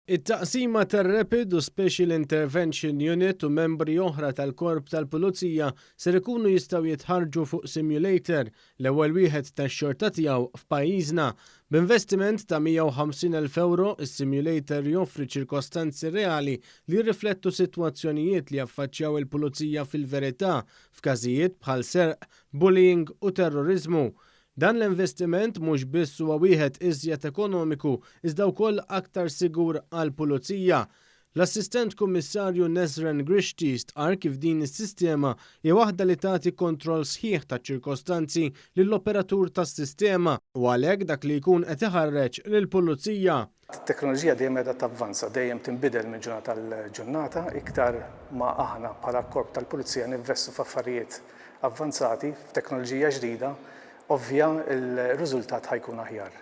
It-taqsima tar-Rapid u Special Intervention Unit u membri oħra tal-Korp tal-Pulizija ser ikunu jistgħu jitħarġu fuq simulator l-ewwel wieħed tax-xorta tiegħu f'pajjiżna. B'investiment ta' €150,000 is-simulator joffri ċirkostanzi reali li jirriflettu sitwazzjonijiet li jaffaċċjaw il-pulizija fil-verità f'każijiet bħal serq, bullying u terrorizmu. Dan l-investiment mhux biss huwa wieħed iżjed ekonomiku iżda wkoll aktar sigur għall-pulizija. L-Assistent Kummissarju Nesrin Grishti stqarr kif din is-sistema hija waħda li tagħti kontroll sħiħ taċ-ċirkostanzi lill-operatur tas-sistema u għalhekk dak li jkun qed iħarreġ lill-pulizija. It-teknoloġija dejjem qiegħda tavvanza, dejjem tinbidel minn ġurnata għal ġurnata iktar ma aħna bħala korp tal-pulizija ninvestu f'affarijiet avvanzati f'teknoloġija ġdida. Ovvja, il-riżultat ħajkun aħjar.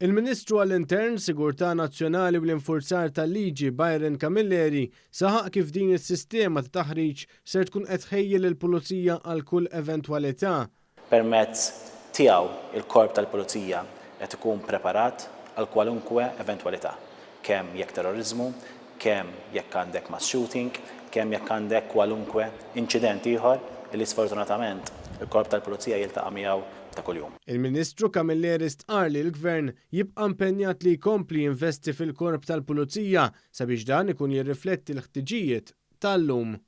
Il-Ministru għall-Intern, Sigurtà Nazzjonali u l-Infurzar tal-Liġi Byron Camilleri saħaq kif din is-sistema ta' taħriġ ser tkun qed tħejjel il-pulizija għal kull eventwalità. Permezz tiegħu il-korp tal-pulizija qed ikun preparat għal kwalunkwe eventwalità, kemm jekk terrorizmu, kemm jekk għandek mass shooting, kemm jekk għandek kwalunkwe inċident ieħor li sfortunatament il-korp tal-pulizija jiltaqa' miegħu ta' kuljum. Il-Ministru Camilleri stqarr li l-Gvern jibqa' impenjat li jkompli jinvesti fil-korp tal-pulizija sabiex dan ikun jirrifletti l-ħtiġijiet tal-lum.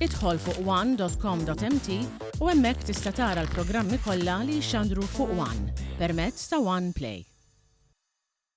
Idħol fuq one.com.mt u hemmhekk tista' tara l-programmi kollha li jxandru fuq One permezz ta' One Play.